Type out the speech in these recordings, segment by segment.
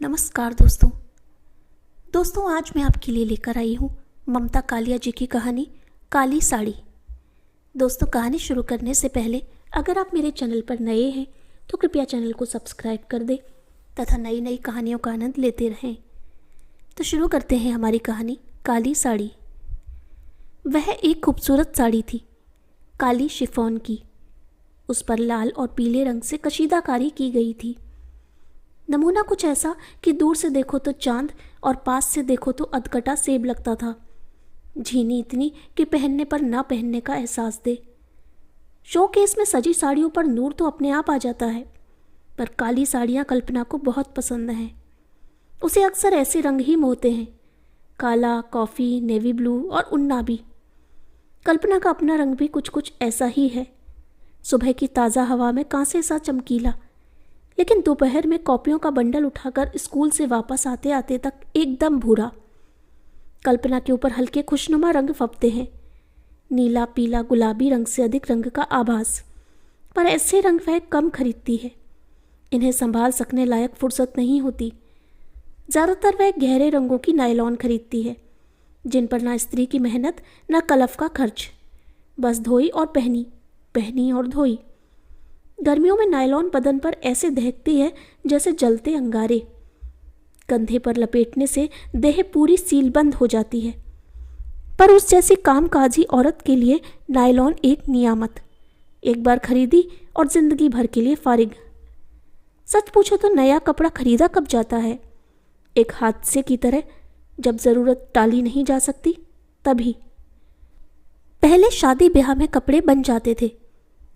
नमस्कार दोस्तों आज मैं आपके लिए लेकर आई हूँ ममता कालिया जी की कहानी काली साड़ी। दोस्तों, कहानी शुरू करने से पहले अगर आप मेरे चैनल पर नए हैं तो कृपया चैनल को सब्सक्राइब कर दें तथा नई नई कहानियों का आनंद लेते रहें। तो शुरू करते हैं हमारी कहानी काली साड़ी। वह एक खूबसूरत साड़ी थी, काली शिफॉन की। उस पर लाल और पीले रंग से कशीदाकारी की गई थी। नमूना कुछ ऐसा कि दूर से देखो तो चांद और पास से देखो तो अधकटा सेब लगता था। झीनी इतनी कि पहनने पर ना पहनने का एहसास दे। शोकेस में सजी साड़ियों पर नूर तो अपने आप आ जाता है, पर काली साड़ियाँ कल्पना को बहुत पसंद हैं। उसे अक्सर ऐसे रंग ही मोहते हैं, काला, कॉफ़ी, नेवी ब्लू और उन्ना भी। कल्पना का अपना रंग भी कुछ कुछ ऐसा ही है। सुबह की ताज़ा हवा में कांसे सा चमकीला, लेकिन दोपहर में कॉपियों का बंडल उठाकर स्कूल से वापस आते आते तक एकदम भूरा। कल्पना के ऊपर हल्के खुशनुमा रंग फपते हैं, नीला, पीला, गुलाबी रंग से अधिक रंग का आभास। पर ऐसे रंग वह कम खरीदती है, इन्हें संभाल सकने लायक फुर्सत नहीं होती। ज़्यादातर वह गहरे रंगों की नायलॉन खरीदती है, जिन पर ना स्त्री की मेहनत ना कलफ का खर्च, बस धोई और पहनी, पहनी और धोई। गर्मियों में नायलॉन बदन पर ऐसे दहकती है जैसे जलते अंगारे। कंधे पर लपेटने से देह पूरी सीलबंद हो जाती है। पर उस जैसी कामकाजी औरत के लिए नायलॉन एक नियामत। एक बार खरीदी और जिंदगी भर के लिए फारिग। सच पूछो तो नया कपड़ा खरीदा कब जाता है? एक हादसे की तरह, जब ज़रूरत टाली नहीं जा सकती तभी। पहले शादी ब्याह में कपड़े बन जाते थे,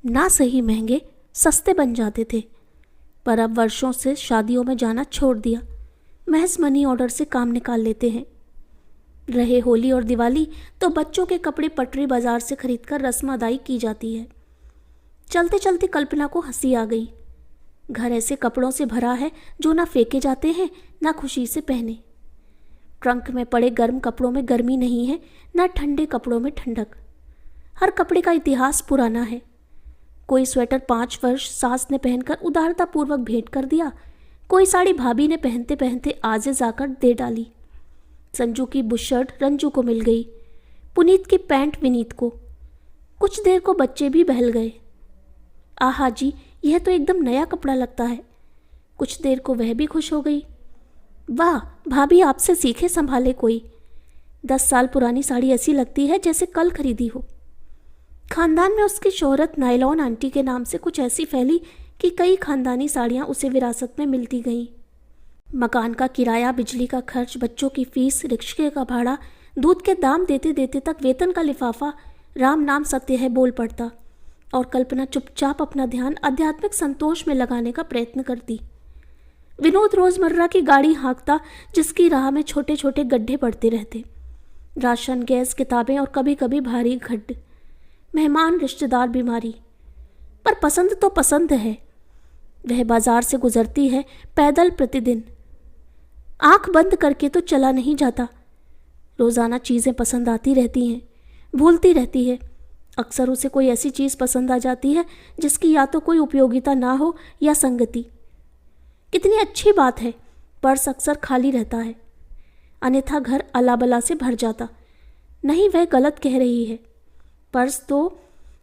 ना सही महंगे, सस्ते बन जाते थे। पर अब वर्षों से शादियों में जाना छोड़ दिया। महज मनी ऑर्डर से काम निकाल लेते हैं। रहे होली और दिवाली तो बच्चों के कपड़े पटरी बाजार से खरीदकर रस्म अदाई की जाती है। चलते चलते कल्पना को हंसी आ गई। घर ऐसे कपड़ों से भरा है जो ना फेंके जाते हैं ना खुशी से पहने। ट्रंक में पड़े गर्म कपड़ों में गर्मी नहीं है, ना ठंडे कपड़ों में ठंडक। हर कपड़े का इतिहास पुराना है। कोई स्वेटर 5 वर्ष सास ने पहनकर उदारतापूर्वक भेंट कर दिया, कोई साड़ी भाभी ने पहनते पहनते आजिज़ आकर दे डाली। संजू की बुशर्ट रंजू को मिल गई, पुनीत की पैंट विनीत को। कुछ देर को बच्चे भी बहल गए। आहा जी, यह तो एकदम नया कपड़ा लगता है। कुछ देर को वह भी खुश हो गई। वाह भाभी, आपसे सीखे संभाले कोई। 10 साल पुरानी साड़ी ऐसी लगती है जैसे कल खरीदी हो। खानदान में उसकी शोहरत नायलॉन आंटी के नाम से कुछ ऐसी फैली कि कई खानदानी साड़ियाँ उसे विरासत में मिलती गईं। मकान का किराया, बिजली का खर्च, बच्चों की फीस, रिक्शे का भाड़ा, दूध के दाम देते देते तक वेतन का लिफाफा राम नाम सत्य है बोल पड़ता, और कल्पना चुपचाप अपना ध्यान आध्यात्मिक संतोष में लगाने का प्रयत्न करती। विनोद रोजमर्रा की गाड़ी हाँकता, जिसकी राह में छोटे छोटे गड्ढे पड़ते रहते। राशन, गैस, किताबें और कभी कभी भारी खड्ड, मेहमान, रिश्तेदार, बीमारी। पर पसंद तो पसंद है। वह बाजार से गुजरती है पैदल प्रतिदिन। आंख बंद करके तो चला नहीं जाता। रोज़ाना चीज़ें पसंद आती रहती हैं, भूलती रहती है। अक्सर उसे कोई ऐसी चीज़ पसंद आ जाती है जिसकी या तो कोई उपयोगिता ना हो या संगति। कितनी अच्छी बात है, पर्स अक्सर खाली रहता है, अन्यथा घर अलाबला से भर जाता। नहीं, वह गलत कह रही है। पर्स तो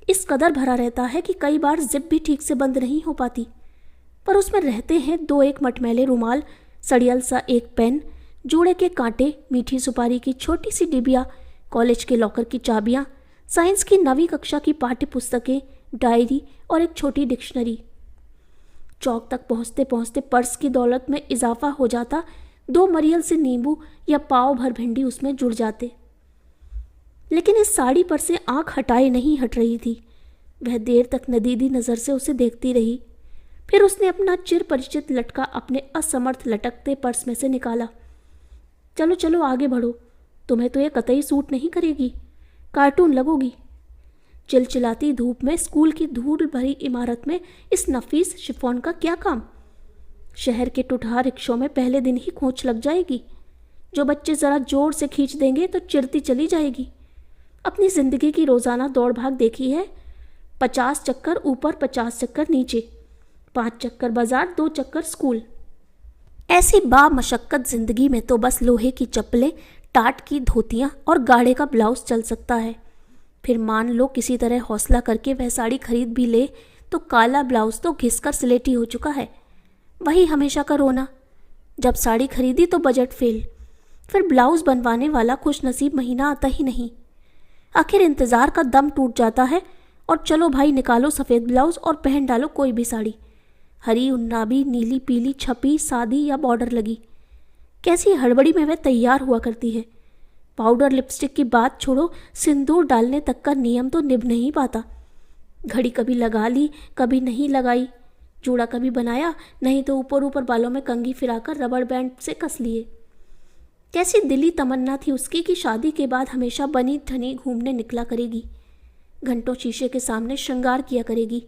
इस कदर भरा रहता है कि कई बार जिप भी ठीक से बंद नहीं हो पाती। पर उसमें रहते हैं 2-1 मटमैले रुमाल, सड़ियल सा एक पेन, जूड़े के कांटे, मीठी सुपारी की छोटी सी डिबिया, कॉलेज के लॉकर की चाबियाँ, साइंस की 9वीं कक्षा की पाठ्य पुस्तकें, डायरी और एक छोटी डिक्शनरी। चौक तक पहुँचते पहुँचते पर्स की दौलत में इजाफा हो जाता। 2 मरियल से नींबू या पाव भर भिंडी उसमें जुड़ जाते। लेकिन इस साड़ी पर से आंख हटाए नहीं हट रही थी। वह देर तक नदीदी नज़र से उसे देखती रही। फिर उसने अपना चिर परिचित लटका अपने असमर्थ लटकते पर्स में से निकाला। चलो चलो आगे बढ़ो, तुम्हें तो ये कतई सूट नहीं करेगी, कार्टून लगोगी। चिलचिलाती धूप में स्कूल की धूल भरी इमारत में इस नफीस शिफॉन का क्या काम? शहर के टुटहा रिक्शों में पहले दिन ही खोंच लग जाएगी। जो बच्चे ज़रा जोर से खींच देंगे तो चिरती चली जाएगी। अपनी ज़िंदगी की रोज़ाना दौड़ भाग देखी है। 50 चक्कर ऊपर, 50 चक्कर नीचे, 5 चक्कर बाजार, 2 चक्कर स्कूल। ऐसी बामशक्कत जिंदगी में तो बस लोहे की चप्पलें, टाट की धोतियाँ और गाढ़े का ब्लाउज चल सकता है। फिर मान लो किसी तरह हौसला करके वह साड़ी खरीद भी ले तो काला ब्लाउज तो घिसकर स्लेटी हो चुका है। वही हमेशा का रोना, जब साड़ी खरीदी तो बजट फेल, फिर ब्लाउज बनवाने वाला खुशनसीब महीना आता ही नहीं। आखिर इंतज़ार का दम टूट जाता है और चलो भाई निकालो सफ़ेद ब्लाउज और पहन डालो कोई भी साड़ी, हरी, उन्नाबी, नीली, पीली, छपी, सादी या बॉर्डर लगी। कैसी हड़बड़ी में वह तैयार हुआ करती है। पाउडर लिपस्टिक की बात छोड़ो, सिंदूर डालने तक का नियम तो निभ नहीं पाता। घड़ी कभी लगा ली, कभी नहीं लगाई, जूड़ा कभी बनाया, नहीं तो ऊपर ऊपर बालों में कंघी फिराकर रबड़ बैंड से कस लिए। कैसी दिली तमन्ना थी उसकी कि शादी के बाद हमेशा बनी ठनी घूमने निकला करेगी, घंटों शीशे के सामने श्रृंगार किया करेगी।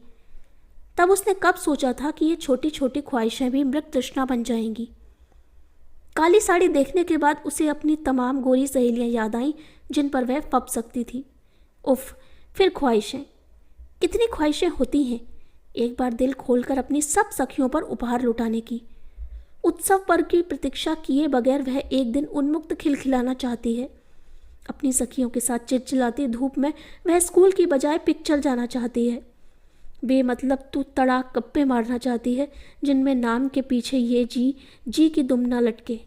तब उसने कब सोचा था कि ये छोटी छोटी ख्वाहिशें भी मृत तृष्णा बन जाएंगी। काली साड़ी देखने के बाद उसे अपनी तमाम गोरी सहेलियां याद आईं जिन पर वह फप सकती थी। उफ, फिर ख्वाहिशें, कितनी ख्वाहिशें होती हैं। एक बार दिल खोलकर अपनी सब सखियों पर उपहार लुटाने की, उत्सव पर की प्रतीक्षा किए बगैर वह एक दिन उन्मुक्त खिलखिलाना चाहती है। अपनी सखियों के साथ चिलचिलाती धूप में वह स्कूल की बजाय पिक्चर जाना चाहती है। बेमतलब तू तड़ाक गप्पे मारना चाहती है जिनमें नाम के पीछे ये जी की दुम ना लटके।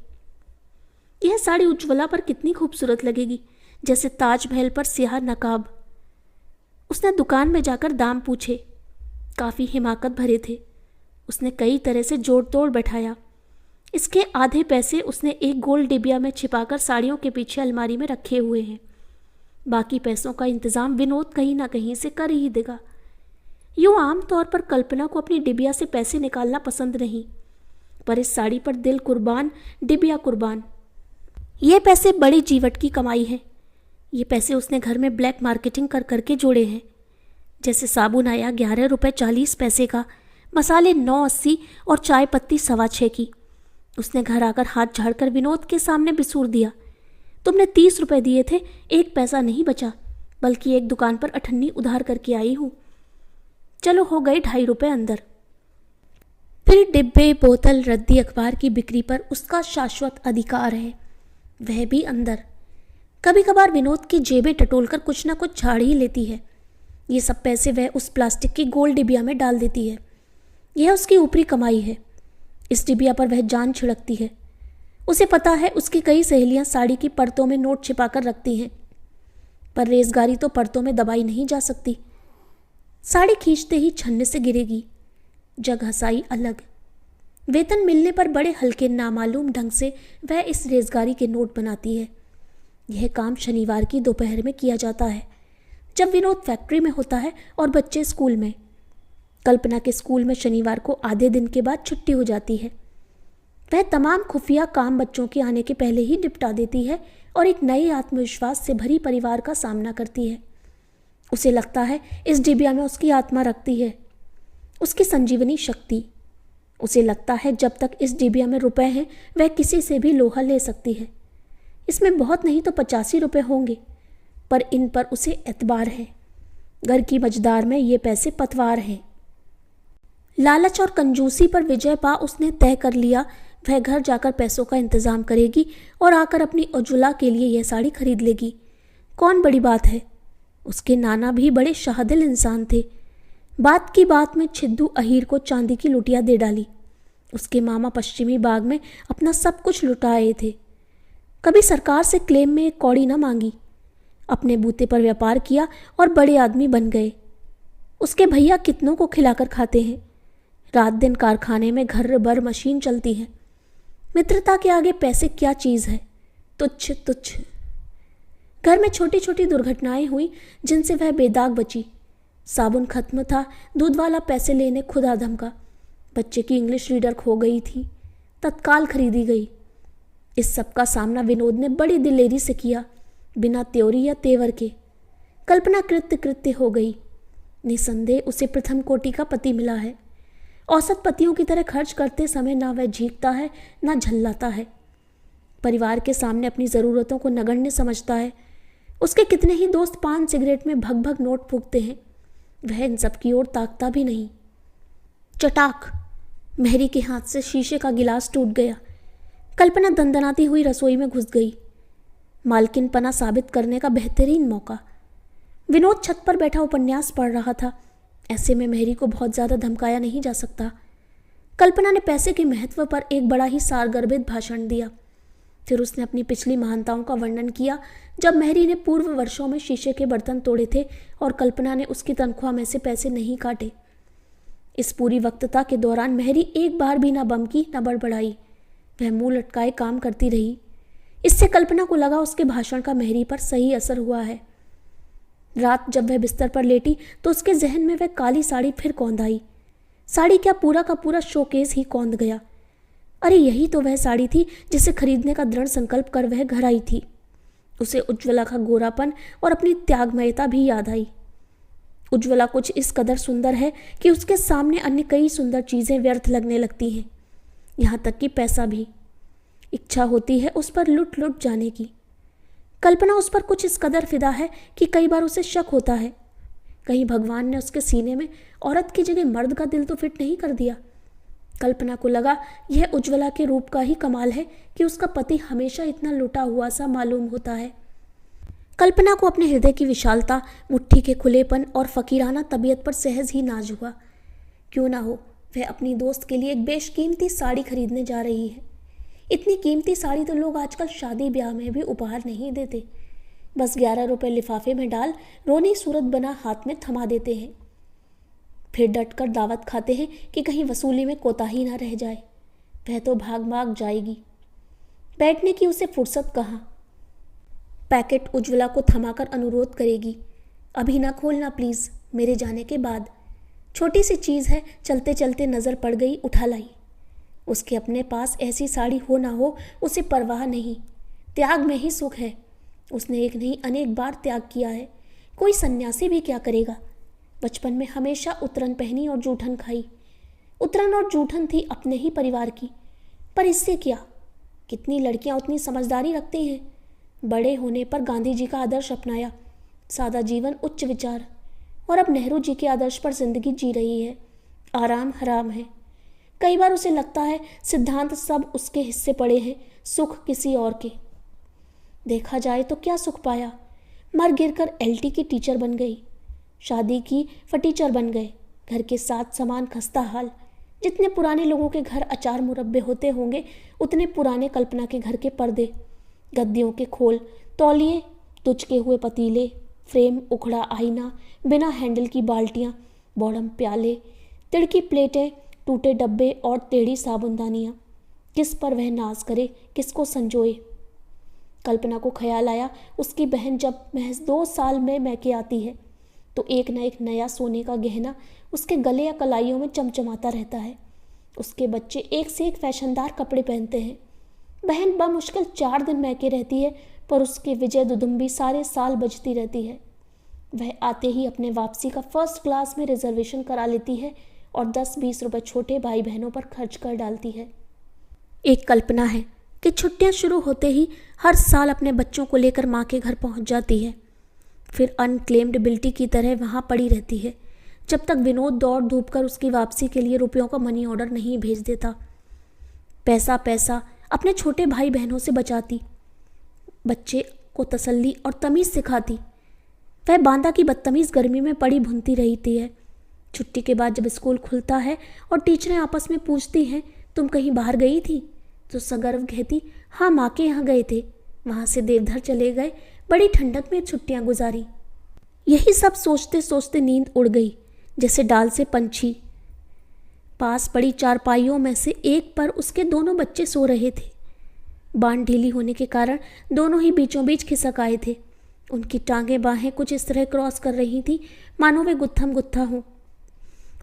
यह साड़ी उज्ज्वला पर कितनी खूबसूरत लगेगी, जैसे ताजमहल पर स्याह नकाब। उसने दुकान में जाकर दाम पूछे, काफ़ी हिमाकत भरे थे। उसने कई तरह से जोड़ तोड़ बैठाया। इसके आधे पैसे उसने एक गोल डिबिया में छिपाकर साड़ियों के पीछे अलमारी में रखे हुए हैं। बाकी पैसों का इंतज़ाम विनोद कहीं ना कहीं से कर ही देगा। यूँ आमतौर पर कल्पना को अपनी डिबिया से पैसे निकालना पसंद नहीं, पर इस साड़ी पर दिल कुर्बान, डिबिया कुर्बान। ये पैसे बड़ी जीवट की कमाई है। ये पैसे उसने घर में ब्लैक मार्केटिंग कर करके जोड़े हैं। जैसे साबुन आया 11 रुपये 40 पैसे का, मसाले 9.80 और चाय पत्ती 6.25 की। उसने घर आकर हाथ झाड़कर विनोद के सामने बिसूर दिया, तुमने 30 रुपये दिए थे, 1 पैसा नहीं बचा, बल्कि एक दुकान पर अठन्नी उधार करके आई हूँ। चलो हो गए 2.5 रुपये अंदर। फिर डिब्बे, बोतल, रद्दी अखबार की बिक्री पर उसका शाश्वत अधिकार है, वह भी अंदर। कभी कभार विनोद की जेबें टटोलकर कुछ ना कुछ झाड़ ही लेती है। ये सब पैसे वह उस प्लास्टिक की गोल डिबिया में डाल देती है। यह उसकी ऊपरी कमाई है। इस डिबिया पर वह जान छिड़कती है। उसे पता है उसकी कई सहेलियां साड़ी की परतों में नोट छिपाकर रखती हैं, पर रेजगारी तो परतों में दबाई नहीं जा सकती। साड़ी खींचते ही छन्ने से गिरेगी। जग हंसाई अलग। वेतन मिलने पर बड़े हल्के नामालूम ढंग से वह इस रेजगारी के नोट बनाती है। यह काम शनिवार की दोपहर में किया जाता है, जब विनोद फैक्ट्री में होता है और बच्चे स्कूल में। कल्पना के स्कूल में शनिवार को आधे दिन के बाद छुट्टी हो जाती है। वह तमाम खुफिया काम बच्चों के आने के पहले ही निपटा देती है और एक नए आत्मविश्वास से भरी परिवार का सामना करती है। उसे लगता है इस डिबिया में उसकी आत्मा रखती है, उसकी संजीवनी शक्ति। उसे लगता है जब तक इस डिबिया में रुपए हैं वह किसी से भी लोहा ले सकती है। इसमें बहुत नहीं तो 85 रुपये होंगे, पर इन पर उसे एतबार है। घर की मझदार में ये पैसे पतवार हैं। लालच और कंजूसी पर विजय पा उसने तय कर लिया वह घर जाकर पैसों का इंतजाम करेगी और आकर अपनी उज्ज्वला के लिए यह साड़ी खरीद लेगी। कौन बड़ी बात है। उसके नाना भी बड़े शाहदिल इंसान थे। बात की बात में छिद्दू अहीर को चांदी की लुटिया दे डाली। उसके मामा पश्चिमी बाग में अपना सब कुछ लुटाए थे। कभी सरकार से क्लेम में एक कौड़ी न मांगी। अपने बूते पर व्यापार किया और बड़े आदमी बन गए। उसके भैया कितनों को खिलाकर खाते हैं। रात दिन कारखाने में घर भर मशीन चलती है। मित्रता के आगे पैसे क्या चीज़ है, तुच्छ तुच्छ। घर में छोटी छोटी दुर्घटनाएं हुई जिनसे वह बेदाग बची। साबुन खत्म था, दूध वाला पैसे लेने खुद आ धमका। बच्चे की इंग्लिश रीडर खो गई थी, तत्काल खरीदी गई। इस सब का सामना विनोद ने बड़ी दिलेरी से किया, बिना त्योरी या तेवर के। कल्पना कृत्य हो गई। निसंदेह उसे प्रथम कोटि का पति मिला है। औसत पतियों की तरह खर्च करते समय ना वह झीकता है ना झल्लाता है। परिवार के सामने अपनी ज़रूरतों को नगण्य समझता है। उसके कितने ही दोस्त पान सिगरेट में भग भग नोट फूकते हैं, वह इन सब की ओर ताकता भी नहीं। चटाक, मेहरी के हाथ से शीशे का गिलास टूट गया। कल्पना दंदनाती हुई रसोई में घुस गई। मालकिन पना साबित करने का बेहतरीन मौका। विनोद छत पर बैठा उपन्यास पढ़ रहा था। ऐसे में मेहरी को बहुत ज़्यादा धमकाया नहीं जा सकता। कल्पना ने पैसे के महत्व पर एक बड़ा ही सारगर्भित भाषण दिया। फिर उसने अपनी पिछली महानताओं का वर्णन किया, जब मेहरी ने पूर्व वर्षों में शीशे के बर्तन तोड़े थे और कल्पना ने उसकी तनख्वाह में से पैसे नहीं काटे। इस पूरी वक्तता के दौरान मेहरी एक बार भी ना बमकी न बड़बड़ाई। वह मुंह लटकाए काम करती रही। इससे कल्पना को लगा उसके भाषण का मेहरी पर सही असर हुआ है। रात जब वह बिस्तर पर लेटी तो उसके जहन में वह काली साड़ी फिर कौंध आई। साड़ी क्या, पूरा का पूरा शोकेस ही कौंध गया। अरे यही तो वह साड़ी थी जिसे खरीदने का दृढ़ संकल्प कर वह घर आई थी। उसे उज्ज्वला का गोरापन और अपनी त्यागमयता भी याद आई। उज्ज्वला कुछ इस कदर सुंदर है कि उसके सामने अन्य कई सुंदर चीज़ें व्यर्थ लगने लगती हैं, यहाँ तक कि पैसा भी। इच्छा होती है उस पर लुट लुट जाने की। कल्पना उस पर कुछ इस कदर फिदा है कि कई बार उसे शक होता है, कहीं भगवान ने उसके सीने में औरत की जगह मर्द का दिल तो फिट नहीं कर दिया। कल्पना को लगा यह उज्ज्वला के रूप का ही कमाल है कि उसका पति हमेशा इतना लुटा हुआ सा मालूम होता है। कल्पना को अपने हृदय की विशालता, मुट्ठी के खुलेपन और फकीराना तबीयत पर सहज ही नाज हुआ। क्यों ना हो, वह अपनी दोस्त के लिए एक बेशकीमती साड़ी खरीदने जा रही है। इतनी कीमती साड़ी तो लोग आजकल शादी ब्याह में भी उपहार नहीं देते, बस 11 रुपये लिफाफे में डाल रोनी सूरत बना हाथ में थमा देते हैं। फिर डटकर दावत खाते हैं कि कहीं वसूली में कोताही ना रह जाए। वह तो भाग भाग जाएगी, बैठने की उसे फुर्सत कहाँ। पैकेट उज्ज्वला को थमाकर अनुरोध करेगी, अभी ना खोलना प्लीज़, मेरे जाने के बाद। छोटी सी चीज़ है, चलते चलते नज़र पड़ गई, उठा लाई। उसके अपने पास ऐसी साड़ी हो ना हो उसे परवाह नहीं, त्याग में ही सुख है। उसने एक नहीं अनेक बार त्याग किया है। कोई सन्यासी भी क्या करेगा। बचपन में हमेशा उतरन पहनी और जूठन खाई। उतरन और जूठन थी अपने ही परिवार की, पर इससे क्या। कितनी लड़कियां उतनी समझदारी रखती हैं। बड़े होने पर गांधी जी का आदर्श अपनाया, सादा जीवन उच्च विचार, और अब नेहरू जी के आदर्श पर जिंदगी जी रही है। आराम हराम है। कई बार उसे लगता है सिद्धांत सब उसके हिस्से पड़े हैं, सुख किसी और के। देखा जाए तो क्या सुख पाया। मर गिरकर एलटी की टीचर बन गई, शादी की फटीचर बन गए, घर के साथ सामान खस्ता हाल। जितने पुराने लोगों के घर अचार मुरब्बे होते होंगे, उतने पुराने कल्पना के घर के पर्दे, गद्दियों के खोल, तौलिए, तुचके हुए पतीले, फ्रेम, उखड़ा आईना, बिना हैंडल की बाल्टियाँ, बौड़म प्याले, तिड़की प्लेटें, टूटे डब्बे और टेढ़ी साबुनदानियाँ। किस पर वह नाज करे, किसको संजोए। कल्पना को ख्याल आया उसकी बहन जब महज 2 साल में मैके आती है तो एक न एक नया सोने का गहना उसके गले या कलाइयों में चमचमाता रहता है। उसके बच्चे एक से एक फैशनदार कपड़े पहनते हैं। बहन बमुश्किल 4 दिन मैके रहती है, पर उसकी विजय दुदुम्बी सारे साल बजती रहती है। वह आते ही अपने वापसी का फर्स्ट क्लास में रिजर्वेशन करा लेती है और 10-20 रुपये छोटे भाई बहनों पर खर्च कर डालती है। एक कल्पना है कि छुट्टियां शुरू होते ही हर साल अपने बच्चों को लेकर माँ के घर पहुंच जाती है, फिर अनक्लेम्ड बिल्टी की तरह वहाँ पड़ी रहती है जब तक विनोद दौड़ धूप कर उसकी वापसी के लिए रुपयों का मनी ऑर्डर नहीं भेज देता। पैसा पैसा अपने छोटे भाई बहनों से बचाती, बच्चे को तसल्ली और तमीज़ सिखाती। वह बांदा की बदतमीज़ गर्मी में पड़ी भुनती रहती है। छुट्टी के बाद जब स्कूल खुलता है और टीचरें आपस में पूछती हैं तुम कहीं बाहर गई थी, तो सगर्व कहती हाँ माँ के यहाँ गए थे, वहाँ से देवधर चले गए, बड़ी ठंडक में छुट्टियाँ गुजारी। यही सब सोचते सोचते नींद उड़ गई जैसे डाल से पंछी। पास पड़ी चारपाइयों में से एक पर उसके दोनों बच्चे सो रहे थे। बांध ढीली होने के कारण दोनों ही बीचों बीच खिसक आए थे। उनकी टांगें बाहें कुछ इस तरह क्रॉस कर रही थी मानो वे गुत्थम गुत्था हों।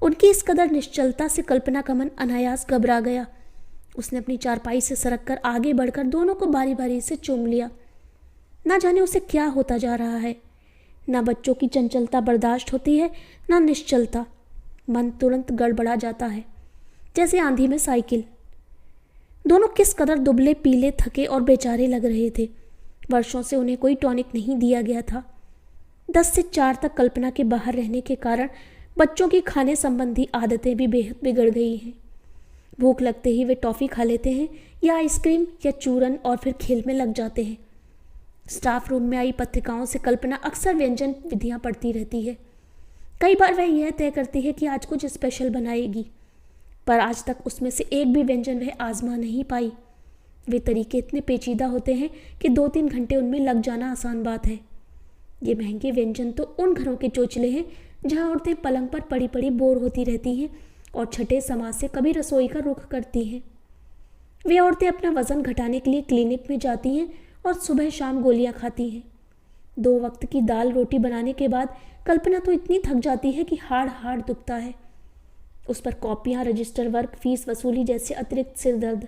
उनकी इस कदर निश्चलता से कल्पना का मन अनायास घबरा गया। उसने अपनी चारपाई से सरक कर आगे बढ़कर दोनों को बारी बारी से चूम लिया। ना जाने उसे क्या होता जा रहा है। ना बच्चों की चंचलता बर्दाश्त होती है, ना निश्चलता। मन तुरंत गड़बड़ा जाता है जैसे आंधी में साइकिल। दोनों किस कदर दुबले पीले थके और बेचारे लग रहे थे। वर्षों से उन्हें कोई टॉनिक नहीं दिया गया था। 10 से 4 तक कल्पना के बाहर रहने के कारण बच्चों की खाने संबंधी आदतें भी बेहद बिगड़ गई हैं। भूख लगते ही वे टॉफ़ी खा लेते हैं या आइसक्रीम या चूरन और फिर खेल में लग जाते हैं। स्टाफ रूम में आई पत्रिकाओं से कल्पना अक्सर व्यंजन विधियाँ पढ़ती रहती है। कई बार वह यह तय करती है कि आज कुछ स्पेशल बनाएगी, पर आज तक उसमें से एक भी व्यंजन वह आजमा नहीं पाई। वे तरीके इतने पेचीदा होते हैं कि 2-3 घंटे उनमें लग जाना आसान बात है। ये महंगे व्यंजन तो उन घरों के चोचले हैं जहाँ औरतें पलंग पर पड़ी पड़ी बोर होती रहती हैं और छठे समाज से कभी रसोई का रुख करती हैं। वे औरतें अपना वजन घटाने के लिए क्लिनिक में जाती हैं और सुबह शाम गोलियां खाती हैं। 2 वक्त की दाल रोटी बनाने के बाद कल्पना तो इतनी थक जाती है कि हाड़ हाड़ दुखता है। उस पर कॉपियां, रजिस्टर वर्क, फीस वसूली जैसे अतिरिक्त सिरदर्द।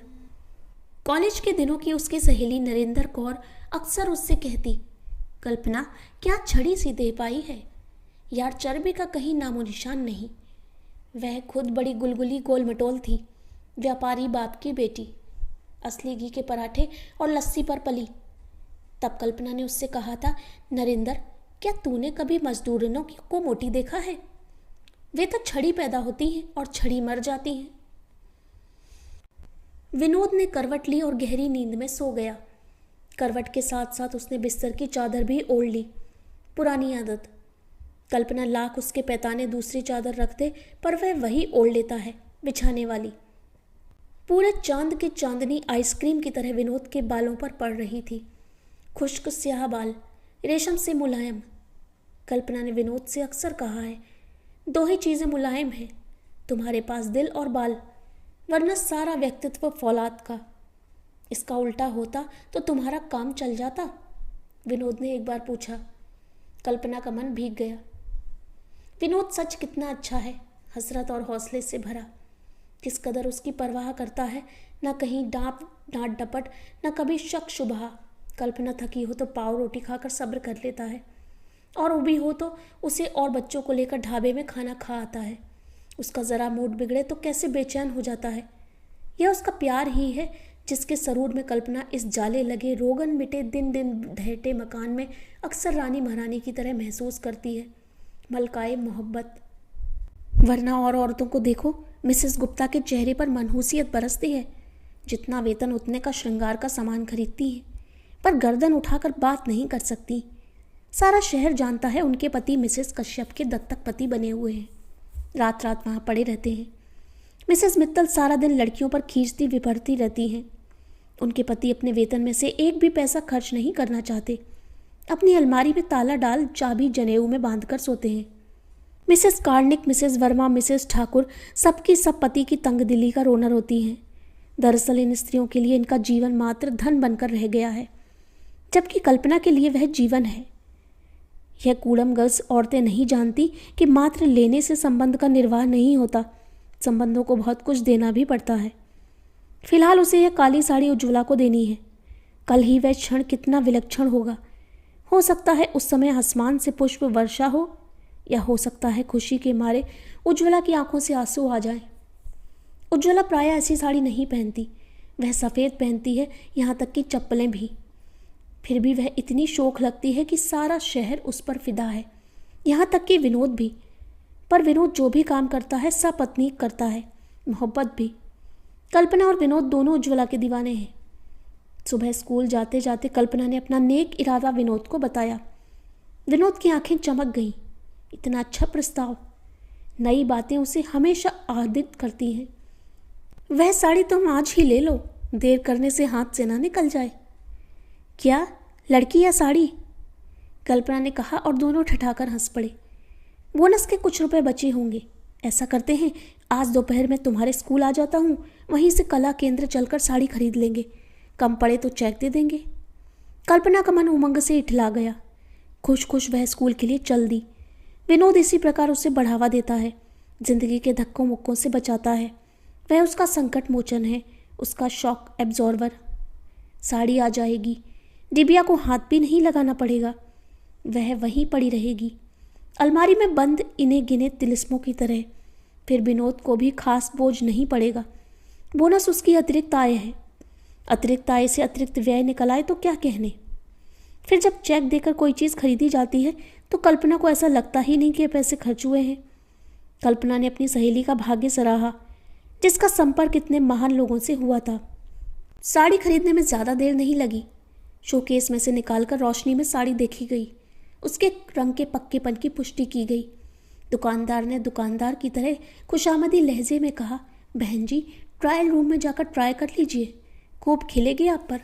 कॉलेज के दिनों की उसकी सहेली नरेंद्र कौर अक्सर उससे कहती, कल्पना क्या छड़ी सी दे पाई है यार, चर्बी का कहीं नामो निशान नहीं। वह खुद बड़ी गुलगुली गोल मटोल थी, व्यापारी बाप की बेटी, असली घी के पराठे और लस्सी पर पली। तब कल्पना ने उससे कहा था, नरेंद्र क्या तूने कभी मजदूरनों को मोटी देखा है? वे तो छड़ी पैदा होती हैं और छड़ी मर जाती हैं। विनोद ने करवट ली और गहरी नींद में सो गया। करवट के साथ साथ उसने बिस्तर की चादर भी ओढ़ ली। पुरानी आदत। कल्पना लाख उसके पैताने दूसरी चादर रख दे, पर वह वही ओढ़ लेता है, बिछाने वाली। पूरे चांद की चांदनी आइसक्रीम की तरह विनोद के बालों पर पड़ रही थी। खुश्क स्याह बाल, रेशम से मुलायम। कल्पना ने विनोद से अक्सर कहा है, 2 ही चीज़ें मुलायम हैं, तुम्हारे पास दिल और बाल, वरना सारा व्यक्तित्व फौलाद का। इसका उल्टा होता तो तुम्हारा काम चल जाता। विनोद ने एक बार पूछा। कल्पना का मन भीग गया। विनोद सच कितना अच्छा है, हसरत और हौसले से भरा। किस कदर उसकी परवाह करता है, न कहीं डांट डपट, न कभी शक शुबहा। कल्पना थकी हो तो पाव रोटी खाकर सब्र कर लेता है, और उबी हो तो उसे और बच्चों को लेकर ढाबे में खाना खा आता है। उसका ज़रा मूड बिगड़े तो कैसे बेचैन हो जाता है। यह उसका प्यार ही है जिसके सरूर में कल्पना इस जाले लगे रोगन मिटे दिन दिन ढहते मकान में अक्सर रानी महारानी की तरह महसूस करती है, मलकाए मोहब्बत। वरना और औरतों को देखो, मिसेस गुप्ता के चेहरे पर मनहूसियत बरसती है। जितना वेतन उतने का श्रृंगार का सामान खरीदती है, पर गर्दन उठाकर बात नहीं कर सकती। सारा शहर जानता है उनके पति मिसेस कश्यप के दत्तक पति बने हुए हैं। रात रात वहाँ पड़े रहते हैं। मिसेस मित्तल सारा दिन लड़कियों पर खींचती विपरती रहती हैं। उनके पति अपने वेतन में से एक भी पैसा खर्च नहीं करना चाहते। अपनी अलमारी में ताला डाल चाबी जनेऊ में बांधकर सोते हैं। Mrs Karnik, Mrs Verma, Mrs Thakur सबकी सब पति की तंगदिली का रोनर होती हैं। दरअसल इन स्त्रियों के लिए इनका जीवन मात्र धन बनकर रह गया है, जबकि कल्पना के लिए वह जीवन है। यह कूड़मगर्स औरतें नहीं जानती कि मात्र लेने से संबंध का निर्वाह नहीं होता, संबंधों को बहुत कुछ देना भी पड़ता है। फिलहाल उसे यह काली साड़ी उज्ज्वला को देनी है। कल ही वह क्षण कितना विलक्षण होगा। हो सकता है उस समय आसमान से पुष्प वर्षा हो, या हो सकता है खुशी के मारे उज्ज्वला की आंखों से आंसू आ जाएं। उज्ज्वला प्रायः ऐसी साड़ी नहीं पहनती, वह सफ़ेद पहनती है, यहाँ तक कि चप्पलें भी। फिर भी वह इतनी शोख लगती है कि सारा शहर उस पर फिदा है, यहाँ तक कि विनोद भी। पर विनोद जो भी काम करता है सब पत्नी करता है, मोहब्बत भी। कल्पना और विनोद दोनों उज्ज्वला के दीवाने हैं। सुबह स्कूल जाते जाते कल्पना ने अपना नेक इरादा विनोद को बताया। विनोद की आंखें चमक गईं। इतना अच्छा प्रस्ताव, नई बातें उसे हमेशा आदित करती हैं। वह साड़ी तुम आज ही ले लो, देर करने से हाथ से ना निकल जाए। क्या, लड़की या साड़ी? कल्पना ने कहा और दोनों ठठाकर हंस पड़े। बोनस के कुछ रुपए बचे होंगे। ऐसा करते हैं, आज दोपहर में तुम्हारे स्कूल आ जाता हूँ, वहीं से कला केंद्र चलकर साड़ी खरीद लेंगे, कम पड़े तो चेक दे देंगे। कल्पना का मन उमंग से इठला गया। खुश खुश वह स्कूल के लिए चल दी। विनोद इसी प्रकार उसे बढ़ावा देता है, जिंदगी के धक्कों मुक्कों से बचाता है। वह उसका संकट मोचन है, उसका शॉक एब्जॉर्वर। साड़ी आ जाएगी, डिबिया को हाथ भी नहीं लगाना पड़ेगा, वह वहीं पड़ी रहेगी, अलमारी में बंद इन्हें गिने तिलिस्मों की तरह। फिर विनोद को भी खास बोझ नहीं पड़ेगा। बोनस उसकी अतिरिक्त आय है। अतिरिक्त आय से अतिरिक्त व्यय निकल आए तो क्या कहने। फिर जब चेक देकर कोई चीज़ खरीदी जाती है तो कल्पना को ऐसा लगता ही नहीं कि ये पैसे खर्च हुए हैं। कल्पना ने अपनी सहेली का भाग्य सराहा। जिसका संपर्क इतने महान लोगों से हुआ था। साड़ी खरीदने में ज़्यादा देर नहीं लगी। शोकेस में से निकालकर रोशनी में साड़ी देखी गई। उसके रंग के पक्केपन की पुष्टि की गई। दुकानदार ने दुकानदार की तरह खुशामदी लहजे में कहा, बहन जी, ट्रायल रूम में जाकर ट्राई कर लीजिए, खूब खिलेगी आप पर।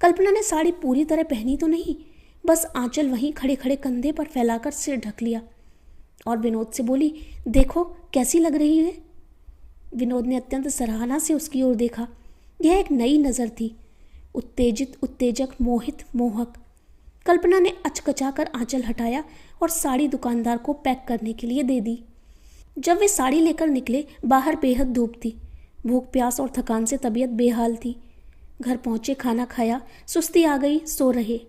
कल्पना ने साड़ी पूरी तरह पहनी तो नहीं, बस आंचल वहीं खड़े खड़े कंधे पर फैलाकर सिर ढक लिया और विनोद से बोली, देखो कैसी लग रही है। विनोद ने अत्यंत सराहना से उसकी ओर देखा। यह एक नई नज़र थी, उत्तेजित, उत्तेजक, मोहित, मोहक। कल्पना ने अचकचाकर आंचल हटाया और साड़ी दुकानदार को पैक करने के लिए दे दी। जब वे साड़ी लेकर निकले, बाहर बेहद धूप थी। भूख, प्यास और थकान से तबीयत बेहाल थी। घर पहुंचे, खाना खाया, सुस्ती आ गई, सो रहे।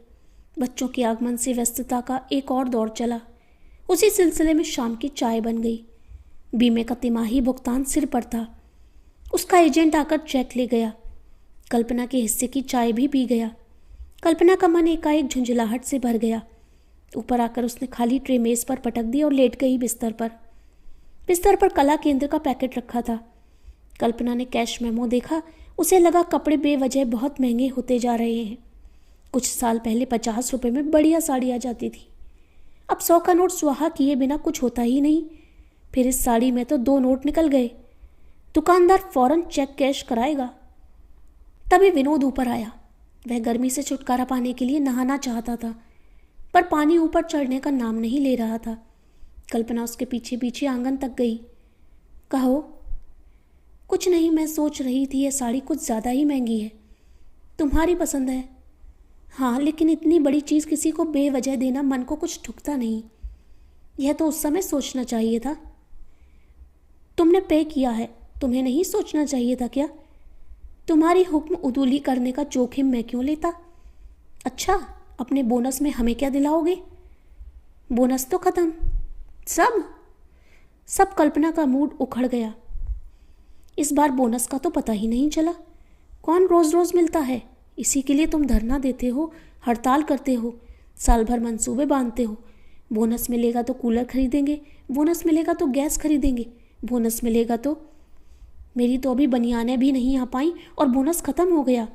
बच्चों के आगमन से व्यस्तता का एक और दौर चला। उसी सिलसिले में शाम की चाय बन गई। बीमे का तिमाही भुगतान सिर पर था। उसका एजेंट आकर चेक ले गया। कल्पना के हिस्से की चाय भी पी गया। कल्पना का मन एकाएक झुंझलाहट से भर गया। ऊपर आकर उसने खाली ट्रे मेज पर पटक दी और लेट गई बिस्तर पर। बिस्तर पर कला केंद्र का पैकेट रखा था। कल्पना ने कैश मेमो देखा। उसे लगा कपड़े बेवजह बहुत महंगे होते जा रहे हैं। कुछ साल पहले 50 रुपये में बढ़िया साड़ी आ जाती थी। अब 100 का नोट स्वाहा किए बिना कुछ होता ही नहीं। फिर इस साड़ी में तो 2 नोट निकल गए। दुकानदार फौरन चेक कैश कराएगा। तभी विनोद ऊपर आया। वह गर्मी से छुटकारा पाने के लिए नहाना चाहता था, पर पानी ऊपर चढ़ने का नाम नहीं ले रहा था। कल्पना उसके पीछे पीछे आंगन तक गई। कहो। कुछ नहीं, मैं सोच रही थी यह साड़ी कुछ ज़्यादा ही महंगी है। तुम्हारी पसंद है। हाँ, लेकिन इतनी बड़ी चीज़ किसी को बेवजह देना मन को कुछ ठुकता नहीं। यह तो उस समय सोचना चाहिए था। तुमने पे किया है, तुम्हें नहीं सोचना चाहिए था क्या? तुम्हारी हुक्म उदूली करने का जोखिम मैं क्यों लेता? अच्छा, अपने बोनस में हमें क्या दिलाओगे? बोनस तो खत्म। सब कल्पना का मूड उखड़ गया। इस बार बोनस का तो पता ही नहीं चला। कौन रोज रोज मिलता है? इसी के लिए तुम धरना देते हो, हड़ताल करते हो, साल भर मंसूबे बांधते हो। बोनस मिलेगा तो कूलर खरीदेंगे, बोनस मिलेगा तो गैस खरीदेंगे, बोनस मिलेगा तो। मेरी तो अभी बनियानें भी नहीं आ पाई और बोनस खत्म हो गया।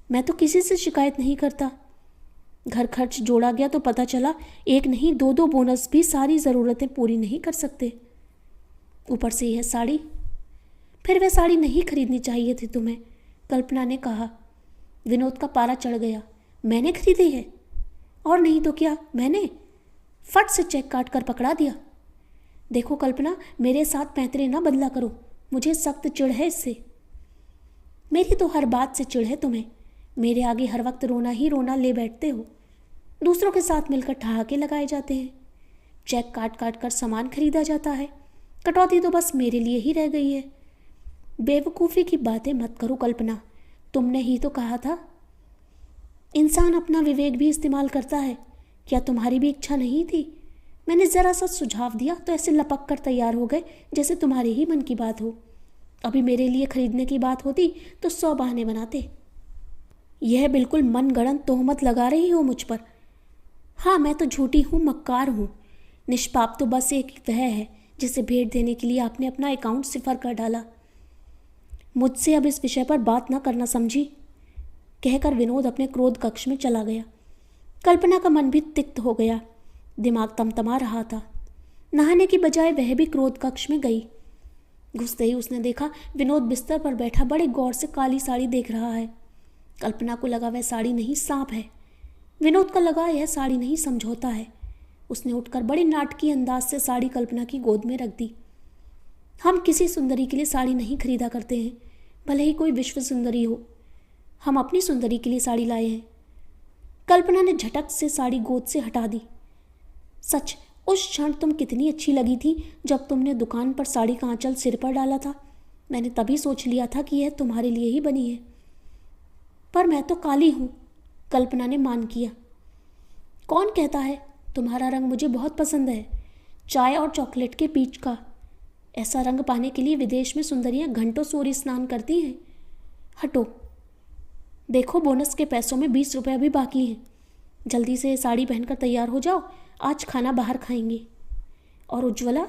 मैं तो किसी से शिकायत नहीं करता। घर खर्च जोड़ा गया तो पता चला एक नहीं 2-2 बोनस भी सारी ज़रूरतें पूरी नहीं कर सकते। ऊपर से यह साड़ी। फिर वह साड़ी नहीं खरीदनी चाहिए थी तुम्हें, कल्पना ने कहा। विनोद का पारा चढ़ गया। मैंने खरीदी है? और नहीं तो क्या, मैंने फट से चेक काट कर पकड़ा दिया। देखो कल्पना, मेरे साथ पैंतरे ना बदला करो, मुझे सख्त चिढ़ है इससे। मेरी तो हर बात से चिढ़ है तुम्हें। मेरे आगे हर वक्त रोना ही रोना ले बैठते हो। दूसरों के साथ मिलकर ठहाके लगाए जाते हैं। चेक काट काट कर सामान खरीदा जाता है। कटौती तो बस मेरे लिए ही रह गई है। बेवकूफ़ी की बातें मत करो कल्पना, तुमने ही तो कहा था इंसान अपना विवेक भी इस्तेमाल करता है। क्या तुम्हारी भी इच्छा नहीं थी? मैंने ज़रा सा सुझाव दिया तो ऐसे लपक कर तैयार हो गए जैसे तुम्हारे ही मन की बात हो। अभी मेरे लिए खरीदने की बात होती तो 100 बहाने बनाते। यह बिल्कुल मनगढ़ंत तोहमत लगा रही हो मुझ पर। हाँ, मैं तो झूठी हूँ, मक्कार हूँ। निष्पाप तो बस एक वह है जिसे भेंट देने के लिए आपने अपना अकाउंट सिफर कर डाला। मुझसे अब इस विषय पर बात न करना, समझी? कहकर विनोद अपने क्रोध कक्ष में चला गया। कल्पना का मन भी तिक्त हो गया। दिमाग तमतमा रहा था। नहाने की बजाय वह भी क्रोध कक्ष में गई। घुसते ही उसने देखा विनोद बिस्तर पर बैठा बड़े गौर से काली साड़ी देख रहा है। कल्पना को लगा वह साड़ी नहीं, सांप है। विनोद को लगा यह साड़ी नहीं, समझौता है। उसने उठकर बड़े नाटकीय अंदाज से साड़ी कल्पना की गोद में रख दी। हम किसी सुंदरी के लिए साड़ी नहीं खरीदा करते हैं, भले ही कोई विश्व सुंदरी हो। हम अपनी सुंदरी के लिए साड़ी लाए हैं। कल्पना ने झटक से साड़ी गोद से हटा दी। सच, उस क्षण तुम कितनी अच्छी लगी थी जब तुमने दुकान पर साड़ी का आंचल सिर पर डाला था। मैंने तभी सोच लिया था कि यह तुम्हारे लिए ही बनी है। पर मैं तो काली हूँ, कल्पना ने मान किया। कौन कहता है? तुम्हारा रंग मुझे बहुत पसंद है, चाय और चॉकलेट के बीच का। ऐसा रंग पाने के लिए विदेश में सुंदरियां घंटों सूर्य स्नान करती हैं। हटो, देखो बोनस के पैसों में 20 रुपये अभी बाकी हैं। जल्दी से साड़ी पहनकर तैयार हो जाओ, आज खाना बाहर खाएंगे। और उज्ज्वला?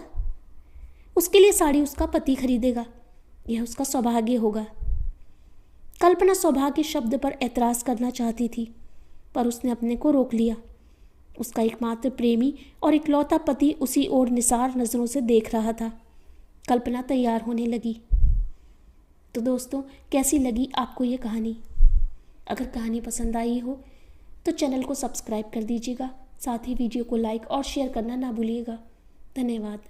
उसके लिए साड़ी उसका पति खरीदेगा। यह उसका सौभाग्य होगा। कल्पना सौभाग्य शब्द पर ऐतराज़ करना चाहती थी, पर उसने अपने को रोक लिया। उसका एकमात्र प्रेमी और इकलौता पति उसी ओर निसार नज़रों से देख रहा था। कल्पना तैयार होने लगी। तो दोस्तों, कैसी लगी आपको ये कहानी? अगर कहानी पसंद आई हो तो चैनल को सब्सक्राइब कर दीजिएगा, साथ ही वीडियो को लाइक और शेयर करना ना भूलिएगा। धन्यवाद।